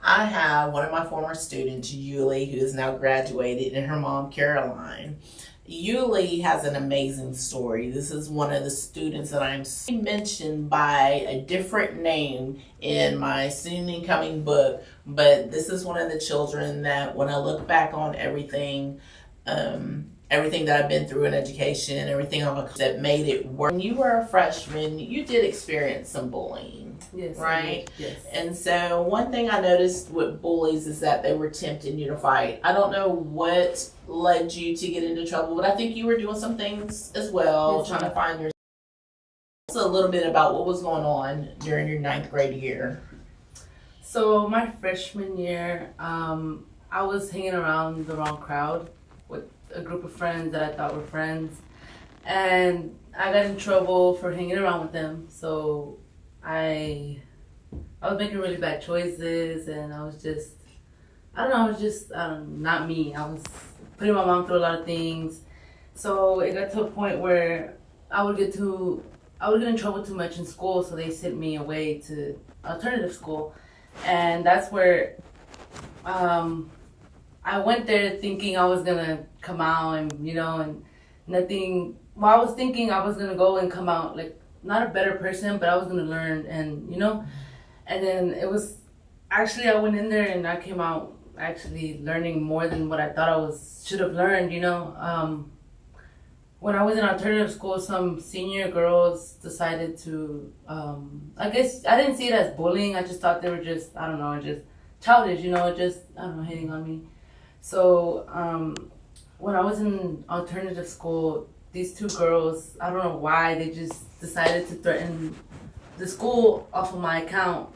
I have one of my former students, Yuli, who is now graduated, and her mom, Caroline. Yuli has an amazing story. This is one of the students that I'm mentioned by a different name in my soon incoming book, but this is one of the children that when I look back on everything that I've been through in education, everything that made it work. When you were a freshman, you did experience some bullying. Yes. Right? Yes. And so one thing I noticed with bullies is that they were tempting you to fight. I don't know what led you to get into trouble, but I think you were doing some things as well, yes, trying to find your. Tell us a little bit about what was going on during your 9th grade year. So my freshman year, I was hanging around the wrong crowd with a group of friends that I thought were friends, and I got in trouble for hanging around with them. So I was making really bad choices, and I was just, not me. I was putting my mom through a lot of things. So it got to a point where I would get in trouble too much in school, so they sent me away to alternative school. And that's where I went there thinking I was gonna come out and nothing. Well, I was thinking I was gonna go and come out like not a better person, but I was gonna learn and then it was actually I went in there and I came out actually learning more than what I thought I should have learned. When I was in alternative school, some senior girls decided to, I guess I didn't see it as bullying. I just thought they were just childish, hitting on me. So when I was in alternative school, these 2 girls, I don't know why, they just decided to threaten the school off of my account,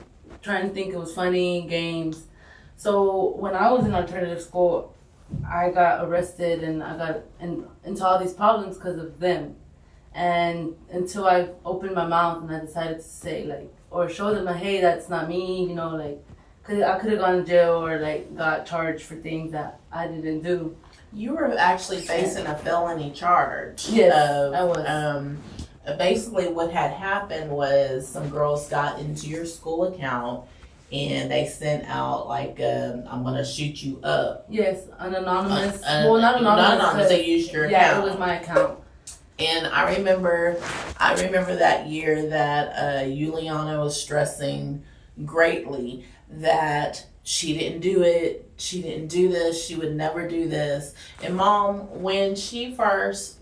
trying to think it was funny, games. So when I was in alternative school, I got arrested and I got into all these problems because of them. And until I opened my mouth and I decided to say or show them hey, that's not me, cause I could have gone to jail or got charged for things that I didn't do. You were actually facing a felony charge. Yes, I was. Basically what had happened was some girls got into your school account and they sent out I'm gonna shoot you up. Yes, an anonymous. Well, not anonymous. They used your account. Yeah, it was my account. And I remember that year that Juliana was stressing greatly that she didn't do it. She didn't do this. She would never do this. And Mom, when she first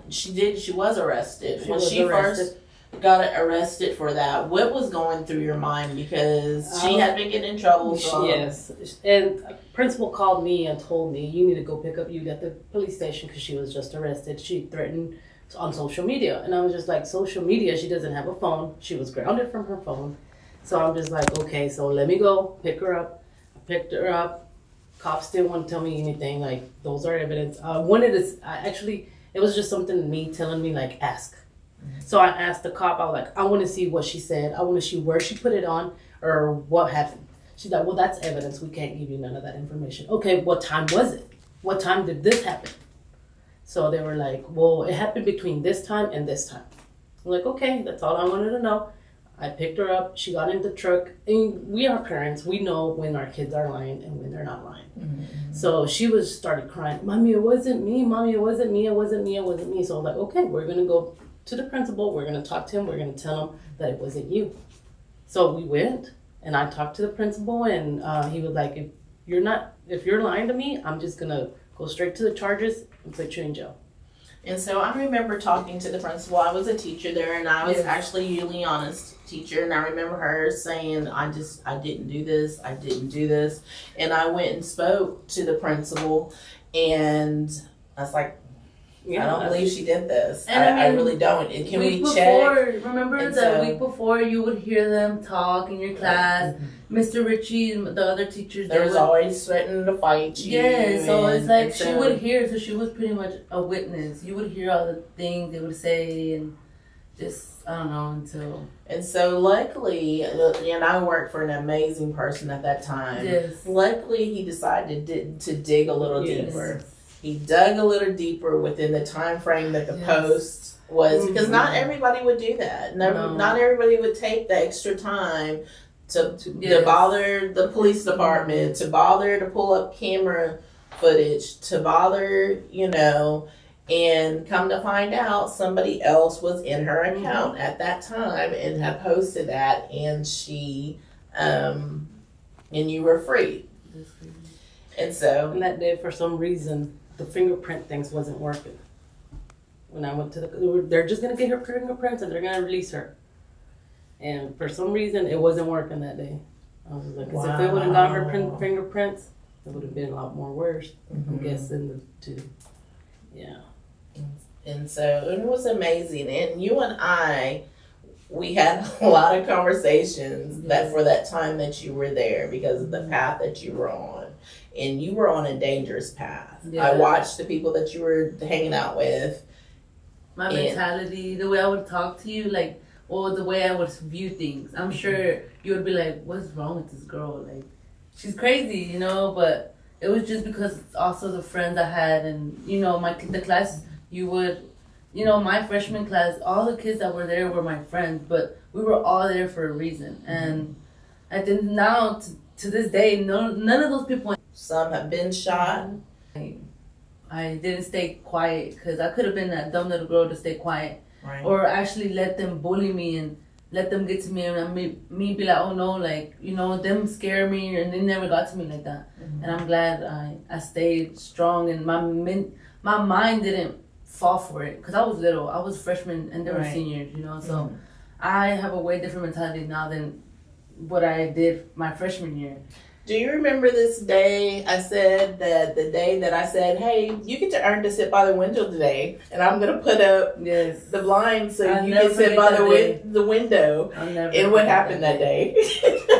she was arrested. First got arrested for that, what was going through your mind? Because she had been getting in trouble. Yes, and principal called me and told me you need to go pick up you at the police station because she was just arrested. She threatened on social media, and I was just like, social media? She doesn't have a phone. She was grounded from her phone. So I'm just like, okay, so let me go pick her up. I picked her up. Cops didn't want to tell me anything. Those are evidence. It was just something me telling me ask. So I asked the cop, I was like, I want to see what she said. I want to see where she put it on or what happened. She's like, well, that's evidence. We can't give you none of that information. Okay, what time was it? What time did this happen? So they were like, well, it happened between this time and this time. I'm like, okay, that's all I wanted to know. I picked her up. She got in the truck. And we are parents. We know when our kids are lying and when they're not lying. Mm-hmm. So she started crying. Mommy, it wasn't me. Mommy, it wasn't me. It wasn't me. It wasn't me. So I was like, okay, we're going to go to the principal. We're going to talk to him. We're going to tell him that it wasn't you. So we went and I talked to the principal and he was like, if you're lying to me, I'm just going to go straight to the charges and put you in jail. And so I remember talking to the principal. I was a teacher there, and I was actually Juliana's teacher. And I remember her saying, I didn't do this. I didn't do this. And I went and spoke to the principal, and I was like, I don't believe she did this. And I really don't. And can we check? Remember the week before, you would hear them talk in your class. Mr. Ritchie and the other teachers. There was always threatening to fight you. Yeah, so it's like she would hear, so she was pretty much a witness. You would hear all the things they would say and just, I don't know, until. And so luckily, and I worked for an amazing person at that time. Yes. Luckily, he decided to dig a little deeper. He dug a little deeper within the time frame that the post was, because not everybody would do that. Not everybody would take the extra time to Yes. bother the police department, to bother to pull up camera footage, to bother, and come to find out somebody else was in her account at that time and had posted that, and she, and you were free. And so, And that day, for some reason, the fingerprint things wasn't working. When I went to they're just gonna get her fingerprints and they're gonna release her. And for some reason, it wasn't working that day. I was like, 'cause if it would have got her fingerprints, it would have been a lot more worse. I'm guessing the two. Yeah. And so it was amazing. And you and I, we had a lot of conversations that for that time that you were there because of the path that you were on. And you were on a dangerous path. Yeah. I watched the people that you were hanging out with. My mentality, the way I would talk to you, or the way I would view things. I'm sure you would be like, what's wrong with this girl? Like, she's crazy, but it was just because also the friends I had and, the class my freshman class, all the kids that were there were my friends, but we were all there for a reason. And I think now, to this day, none of those people. Some have been shot. I didn't stay quiet because I could have been that dumb little girl to stay quiet. Right. Or actually let them bully me and let them get to me and me be like, oh no, them scare me, and they never got to me like that. And I'm glad I stayed strong and my mind didn't fall for it because I was little. I was freshman and they were seniors, so I have a way different mentality now than what I did my freshman year. Do you remember this day? I said that the day that I said, hey, you get to earn to sit by the window today, and I'm going to put up the blinds so you can sit by the window. And what happened that day?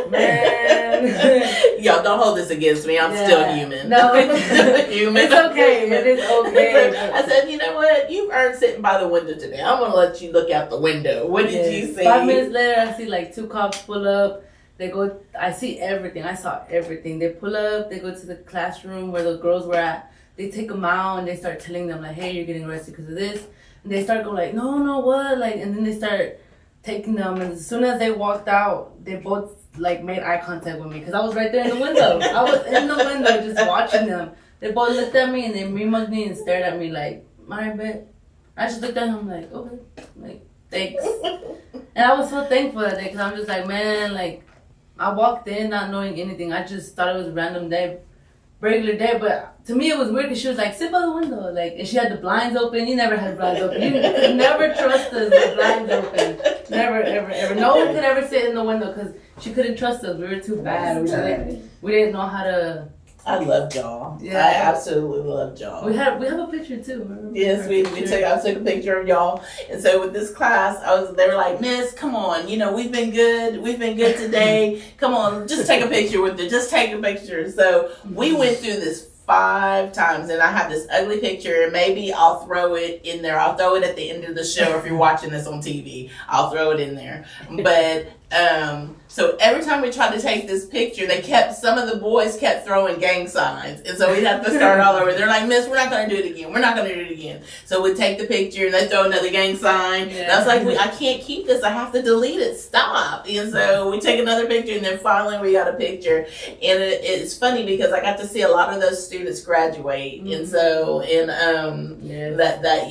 Man. Y'all, don't hold this against me. I'm still human. No, human. It's okay. It is okay. I said, you know what? You've earned sitting by the window today. I'm going to let you look out the window. What did you see? 5 minutes later, I see 2 cops pull up. They go, I see everything. I saw everything. They pull up, they go to the classroom where the girls were at. They take them out and they start telling them, hey, you're getting arrested because of this. And they start going no, what? And then they start taking them. And as soon as they walked out, they both, made eye contact with me because I was right there in the window. I was in the window just watching them. They both looked at me and they remarked me and stared at me all right, bet. I just looked at them okay. Thanks. And I was so thankful that day because I'm just man, I walked in not knowing anything. I just thought it was a random day, regular day. But to me, it was weird because she was sit by the window. And she had the blinds open. You never had blinds open. You could never trust us with blinds open. Never, ever, ever. No one could ever sit in the window because she couldn't trust us. We were too bad. We didn't know how to. I loved y'all. Yeah. I absolutely loved y'all. We have a picture too. Yes, I took a picture of y'all. And so with this class, they were like, Miss, come on, we've been good today. Come on, just take a picture with it. Just take a picture. So we went through this 5 times, and I have this ugly picture, and maybe I'll throw it in there. I'll throw it at the end of the show if you're watching this on TV. I'll throw it in there. But so every time we tried to take this picture, some of the boys kept throwing gang signs, and so we'd have to start all over. They're like, Miss, we're not going to do it again. We're not going to do it again. So we'd take the picture, and they throw another gang sign. Yeah. And I was like, I can't keep this. I have to delete it. Stop. And so we take another picture, and then finally we got a picture. And it's funny because I got to see a lot of those students graduate, and so that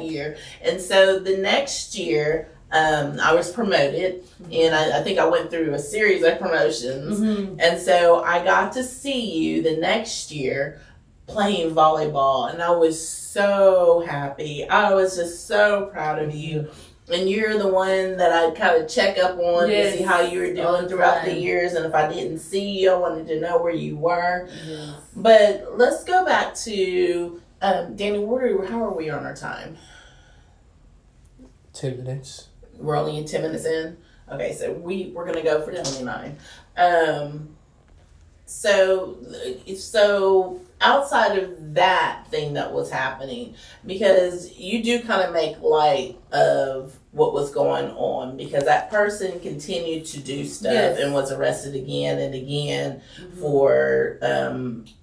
year, and so the next year. I was promoted, and I think I went through a series of promotions, and so I got to see you the next year playing volleyball, and I was so happy. I was just so proud of you, and you're the one that I kind of check up on to see how you were doing throughout the years, and if I didn't see you, I wanted to know where you were. Yes. But let's go back to Danny. How are we on our time? 10 minutes. We're only 10 minutes in. Okay, so we're gonna go for 29. So outside of that thing that was happening, because you do kind of make light of what was going on, because that person continued to do stuff and was arrested again and again for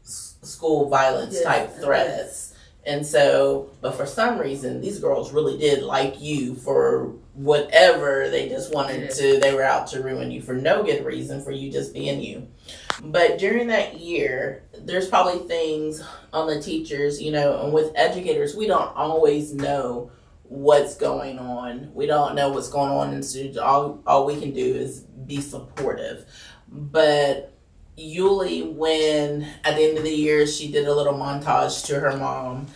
school violence type threats. And so, but for some reason, these girls really did like you for whatever. They just wanted to, they were out to ruin you for no good reason, for you just being you. But during that year, there's probably things on the teachers, you know, and with educators, we don't always know what's going on. We don't know what's going on in students. All we can do is be supportive. But Yuli, when at the end of the year, she did a little montage to her mom.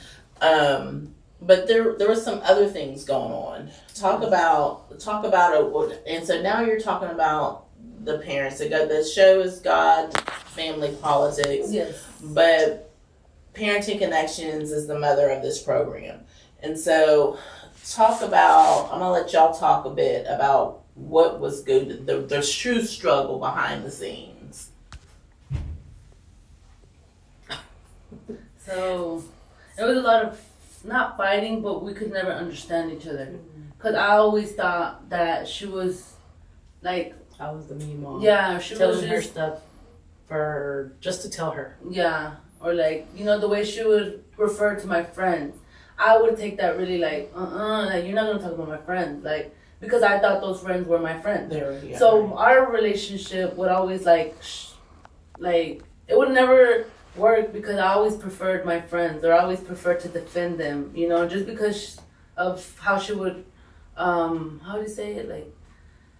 But there was some other things going on. Talk about it. And so now you're talking about the parents. The show is God, Family, Politics. Yes. But Parenting Connections is the mother of this program. And so I'm going to let y'all talk a bit about what was good, the true struggle behind the scenes. So it was a lot of not fighting, but we could never understand each other. Because I always thought that she was like, I was the mean mom. yeah, she was telling her just, stuff for just to tell her. yeah, or like, you know, the way she would refer to my friends. I would take that really like, like you're not gonna talk about my friends, like, because I thought those friends were my friends. So our relationship would always like it would never work because I always preferred my friends, or I always preferred to defend them, you know, just because of how she would, how do you say it, like,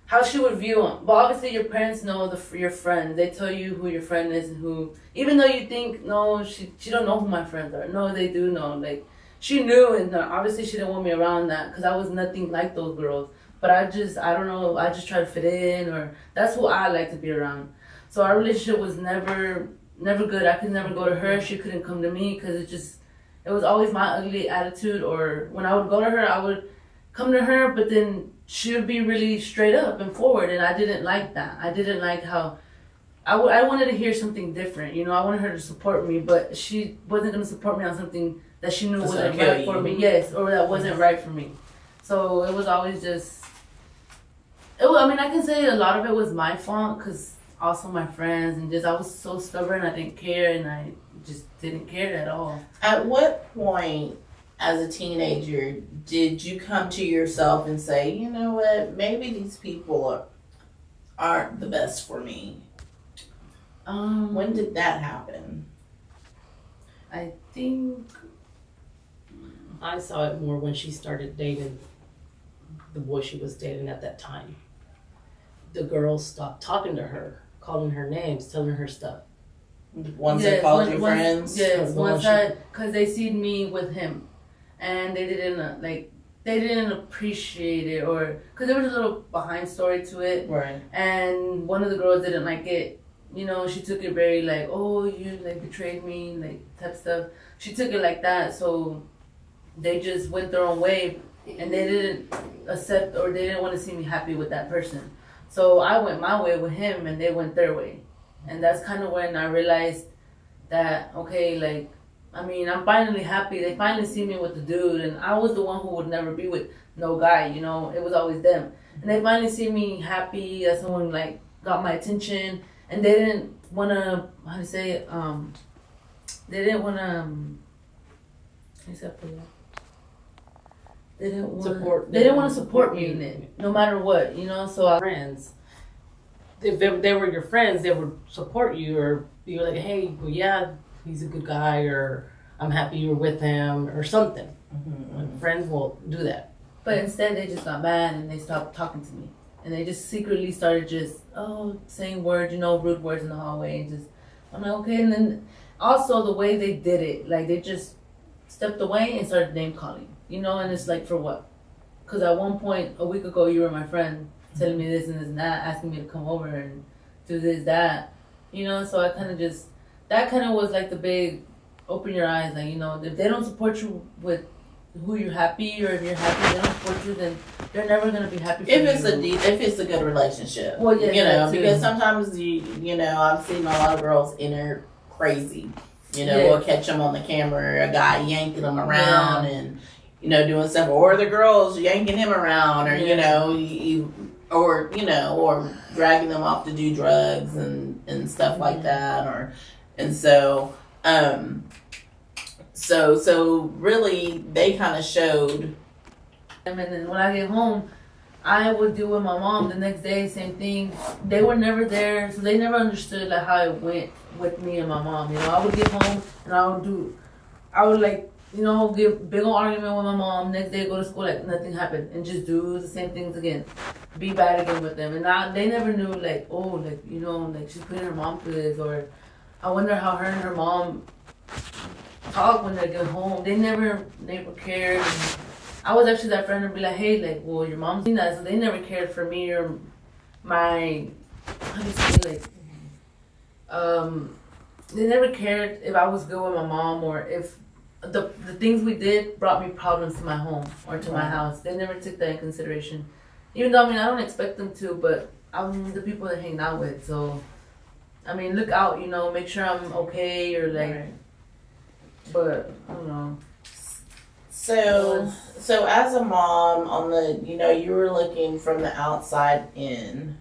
how she would view them. But obviously your parents know your friend. They tell you who your friend is and who, even though you think, no, she don't know who my friends are. No, they do know. Like, she knew, and obviously she didn't want me around that because I was nothing like those girls. But I don't know, I just try to fit in, or that's who I like to be around. So our relationship was never good. I could never go to her. She couldn't come to me because it was always my ugly attitude. Or when I would go to her, I would come to her, but then she would be really straight up and forward, and I didn't like that. I didn't like how I wanted to hear something different. You know, I wanted her to support me, but she wasn't going to support me on something that she knew wasn't right for me. Yes, or that wasn't right for me. So it was always just. I mean, I can say a lot of it was my fault because also my friends and just I was so stubborn. I didn't care, and I just didn't care at all. At what point, as a teenager, did you come to yourself and say, you know what, maybe these people aren't the best for me? When did that happen? I think I saw it more when she started dating the boy she was dating at that time. The girls stopped talking to her, calling her names, telling her stuff. Ones that called you friends? Yes, once because they seen me with him, and they didn't appreciate it, or because there was a little behind story to it, right? And one of the girls didn't like it. You know, she took it very like, oh, you like betrayed me, like type stuff. She took it like that, so they just went their own way, and they didn't accept, or they didn't want to see me happy with that person. So I went my way with him, and they went their way, and that's kind of when I realized that okay, like, I mean, I'm finally happy. They finally see me with the dude, and I was the one who would never be with no guy. You know, it was always them, and they finally see me happy that someone like got my attention. And they didn't want to, how to say it, they didn't want to, they didn't want to support me in it, no matter what, you know, so friends. If they were your friends, they would support you, or be like, hey, well, yeah, he's a good guy, or I'm happy you're with him, or something. Mm-hmm. Friends will do that. But instead, they just got mad, and they stopped talking to me. And they just secretly started saying words, you know, rude words in the hallway. And I'm like, okay. And then also the way they did it, like they just stepped away and started name calling, you know, and it's like, for what? Because at one point, a week ago, you were my friend telling me this and this and that, asking me to come over and do this, that, you know, so I that kind of was like the big open your eyes, like, you know, if they don't support you with who you're happy, or if you're happy they don't support you, then they're never gonna be happy for if it's a good relationship. Well, yeah, you know, because sometimes you know, I've seen a lot of girls enter crazy. You know, we'll catch them on the camera, a guy yanking them around and you know doing stuff, or the girls yanking him around, or you know, or dragging them off to do drugs and stuff like that, So really, they kind of showed. And then when I get home, I would deal with my mom the next day, same thing. They were never there, so they never understood like how it went with me and my mom. You know, I would get home and I would like, you know, get big old argument with my mom. Next day, go to school like nothing happened, and just do the same things again, be bad again with them. And they never knew like, oh, like, you know, like she's putting her mom through this, or I wonder how her and her mom talk when they get home. They never cared. And I was actually that friend to be like, hey, like, well, your mom's doing that, so they never cared for me or my, how do you say, like, they never cared if I was good with my mom or if the things we did brought me problems to my home or to my house. They never took that in consideration. Even though, I mean, I don't expect them to, but I'm the people that hang out with, so, I mean, look out, you know, make sure I'm okay or like, Right. but, I don't know. So as a mom on the, you know, you were looking from the outside in.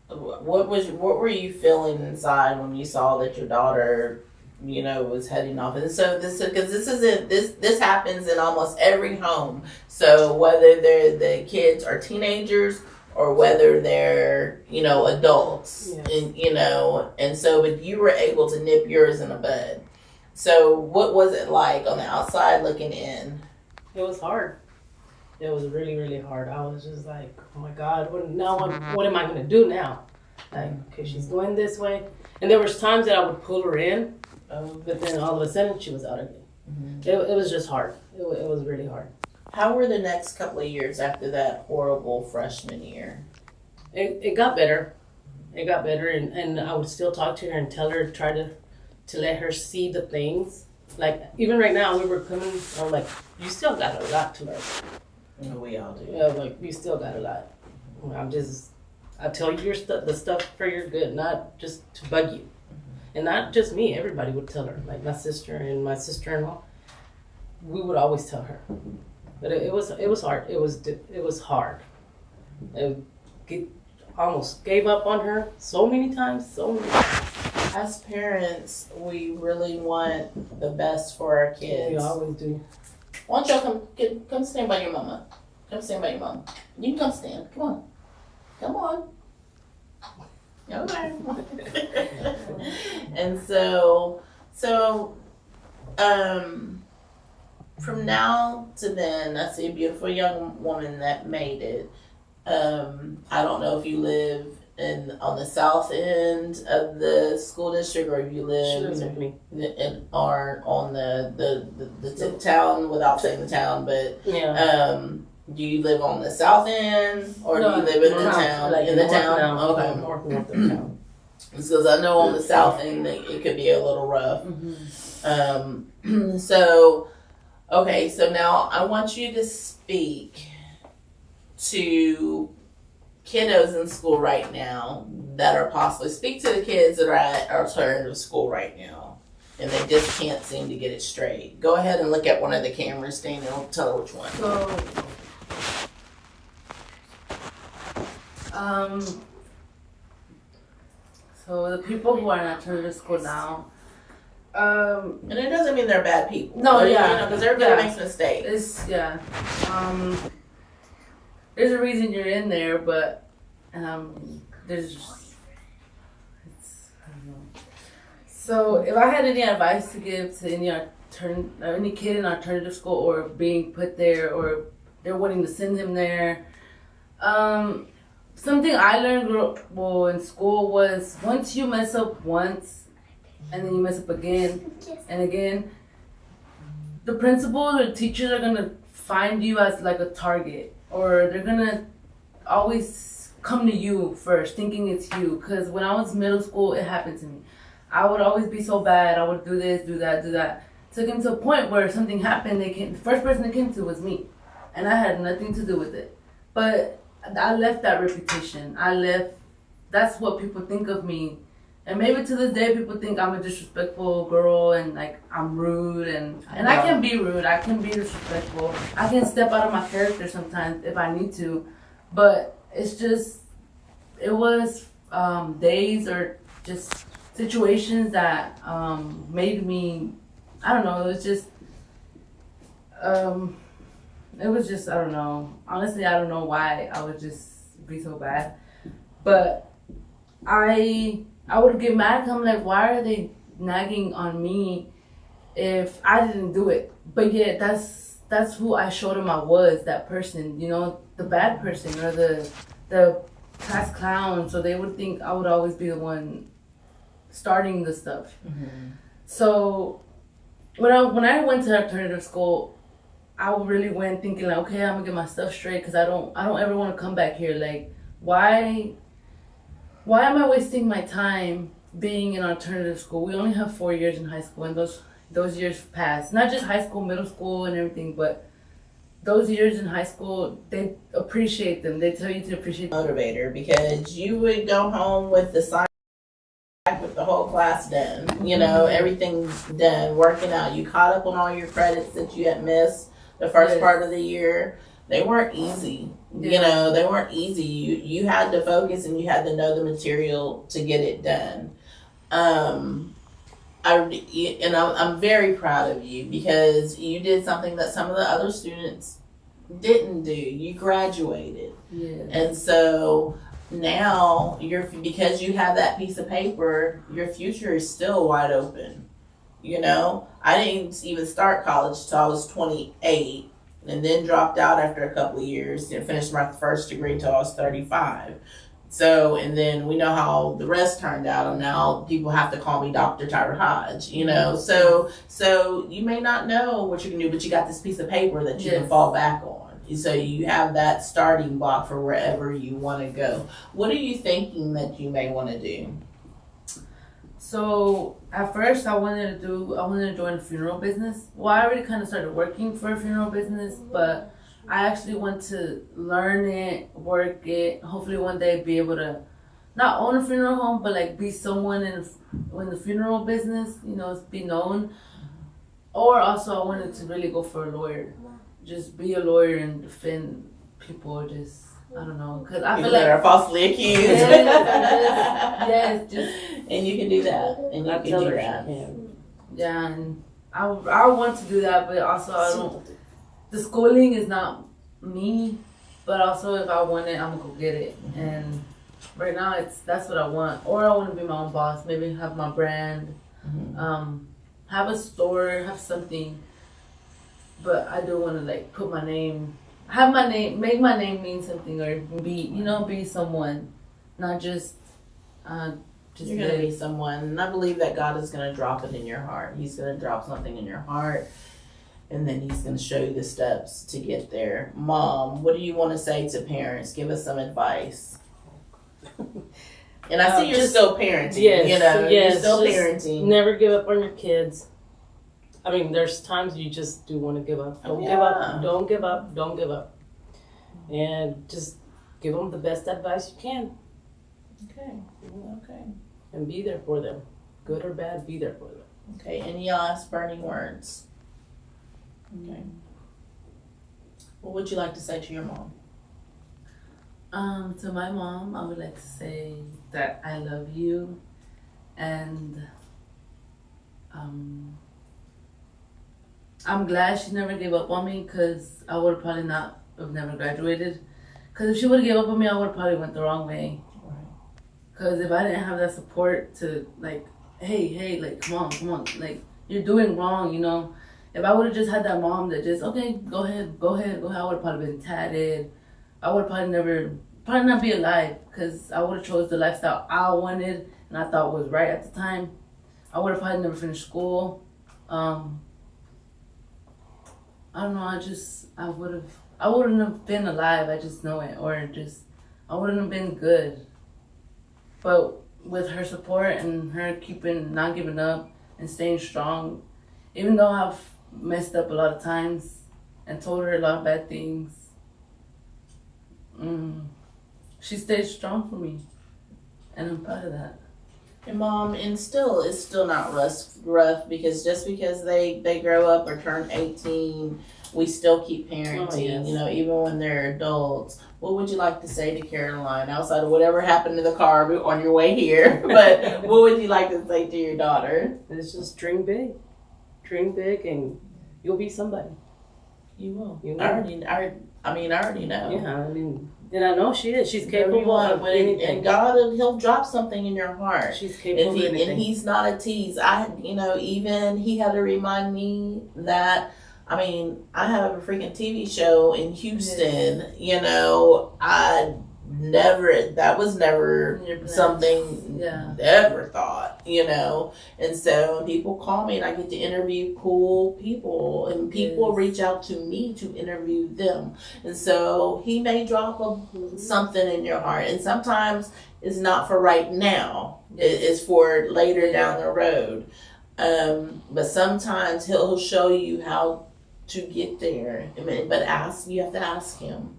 What were you feeling inside when you saw that your daughter, you know, was heading off? And so this happens in almost every home. So whether the kids are teenagers or whether they're, you know, adults, Yes. and you know, and so but you were able to nip yours in the bud. So what was it like on the outside looking in? It was hard. It was really, really hard. I was just like, oh my God, what am I gonna do now? Like, okay, she's going this way. And there was times that I would pull her in, but then all of a sudden she was out again. Mhm. It was just hard. It was really hard. How were the next couple of years after that horrible freshman year? It got better. It got better, and I would still talk to her and tell her, try to let her see the things. Like, even right now, we were coming, I'm like, you still got a lot to learn. And we all do. Yeah, like, you still got a lot. I tell you the stuff for your good, not just to bug you. And not just me, everybody would tell her. Like my sister and my sister-in-law, we would always tell her. But it was hard. It was hard. Almost gave up on her so many times. As parents, we really want the best for our kids. We always do. Why don't y'all come stand by your mama? Come stand by your mom. You can come stand. Come on. Come on. Okay. And so, from now to then, I see a beautiful young woman that made it. I don't know if you live on the south end of the school district or if you She live lives with me. or on the town without saying the town, but Yeah. do you live on the south end or do No, you live in the north, town? like In the north town? now, Okay. North of town. Because I know on the south end it could be a little rough. Mm-hmm. So, okay, so now I want you to speak to kiddos in school right now that are possibly, speak to the kids that are at alternative school right now and they just can't seem to get it straight. Go ahead and look at one of the cameras, Dana, and tell her which one. So the people who are in alternative school now, And it doesn't mean they're bad people. No, But, yeah. you know, because everybody Yeah. makes mistakes. there's a reason you're in there, but there's I don't know. So if I had any advice to give to any kid in alternative school or being put there or they're wanting to send him there, something I learned in school was once you mess up once and then you mess up again and again, the principal or teachers are gonna find you as like a target, or they're gonna always come to you first, thinking it's you. Because when I was middle school, it happened to me. I would always be so bad. I would do this, do that, do that. Took him to a point where something happened. The first person they came to was me, and I had nothing to do with it. But I left that reputation. That's what people think of me. And maybe to this day, people think I'm a disrespectful girl and like I'm rude and I can be rude. I can be disrespectful. I can step out of my character sometimes if I need to, but it's just it was days or just situations that made me. I don't know. It was just it was just, I don't know. Honestly, I don't know why I would just be so bad. But I would get mad. I'm like, why are they nagging on me if I didn't do it? But yeah, that's who I showed them I was, that person, you know, the bad person or the class clown. So they would think I would always be the one starting the stuff. Mm-hmm. So when I went to alternative school, I really went thinking like, okay, I'm gonna get my stuff straight because I don't ever want to come back here. Like, why am I wasting my time being in alternative school? We only have 4 years in high school, and those years pass. Not just high school, middle school, and everything, but those years in high school, they appreciate them. They tell you to appreciate them. Motivator, because you would go home with the sign with the whole class done, you know, everything's done, working out. You caught up on all your credits that you had missed the first part of the year. They weren't easy. You know, they weren't easy. You had to focus and you had to know the material to get it done. I'm very proud of you because you did something that some of the other students didn't do. You graduated. Yeah. And so now because you have that piece of paper, your future is still wide open. You know, I didn't even start college till I was 28 and then dropped out after a couple of years and finished my first degree till I was 35. So, and then we know how the rest turned out, and now people have to call me Dr. Tyra Hodge, you know. So you may not know what you can do, but you got this piece of paper that you can fall back on. So you have that starting block for wherever you want to go. What are you thinking that you may want to do? So at first I wanted to join a funeral business. Well, I already kind of started working for a funeral business, but I actually want to learn it, work it, hopefully one day be able to not own a funeral home, but like be someone in the funeral business, you know, be known. Or also I wanted to really go for a lawyer. Just be a lawyer and defend people, just, I don't know, because I feel like are falsely accused. Yes, just and you can do that, and you can do that. Yeah, and I want to do that, but also I don't. The schooling is not me, but also if I want it, I'm gonna go get it. And right now, that's what I want. Or I want to be my own boss. Maybe have my brand, have a store, have something. But I do want to like put my name, make my name mean something, or be someone, not just. You're going to be someone, and I believe that God is going to drop it in your heart. He's going to drop something in your heart, and then He's going to show you the steps to get there. Mom, what do you want to say to parents? Give us some advice. And I see you're still parenting. Yes, you know, yes, you're still parenting. Never give up on your kids. I mean, there's times you just do want to give up. Don't give up. Don't give up. Don't give up. And just give them the best advice you can. Okay. And be there for them. Good or bad, be there for them. Okay. Any last burning words? Okay. What would you like to say to your mom? To my mom, I would like to say that I love you, and I'm glad she never gave up on me, because I would probably not have never graduated. Because if she would have gave up on me, I would have probably went the wrong way. Because if I didn't have that support to like, hey, like come on, like you're doing wrong, you know. If I would have just had that mom that just, okay, go ahead, I would have probably been tatted. I would probably not be alive, because I would have chose the lifestyle I wanted and I thought was right at the time. I would have probably never finished school. I don't know, I wouldn't have been alive, I just know it, or I wouldn't have been good. But with her support and her not giving up and staying strong, even though I've messed up a lot of times and told her a lot of bad things, she stayed strong for me, and I'm proud of that. And Mom, and it's still not rough, because just because they grow up or turn 18, we still keep parenting, you know, even when they're adults. What would you like to say to Caroline, outside of whatever happened to the car on your way here? But what would you like to say to your daughter? It's just dream big, and you'll be somebody. You will. You will. I already know. Yeah, I mean, and I know she is. She's Whatever you capable want, of but anything. and God, He'll drop something in your heart. She's capable of anything. And He's not a tease. Even He had to remind me that. I mean, I have a freaking TV show in Houston. You know, that was never something ever thought, you know. And so when people call me and I get to interview cool people, and people reach out to me to interview them. And so He may drop something in your heart, and sometimes it's not for right now. It's for later down the road. But sometimes He'll show you how to get there. But you have to ask Him.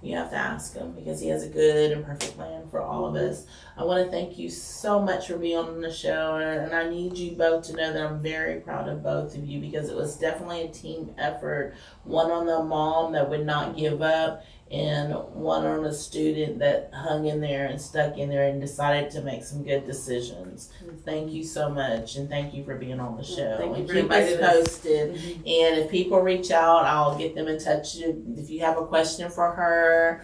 You have to ask Him, because He has a good and perfect plan for all of us. I want to thank you so much for being on the show, and I need you both to know that I'm very proud of both of you, because it was definitely a team effort. One on the mom that would not give up, and one on a student that hung in there and stuck in there and decided to make some good decisions. Thank you so much, and thank you for being on the show. Thank you And for keep us inviting us. posted. And if people reach out, I'll get them in touch. If you have a question for her,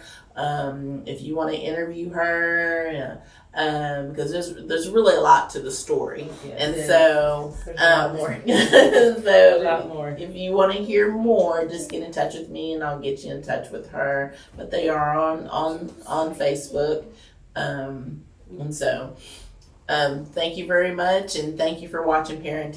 if you want to interview her, because there's really a lot to the story, and so There's a lot more. so A lot more. if you want to hear more, just get in touch with me, and I'll get you in touch with her. But they are on Facebook, and so thank you very much, and thank you for watching Parenting.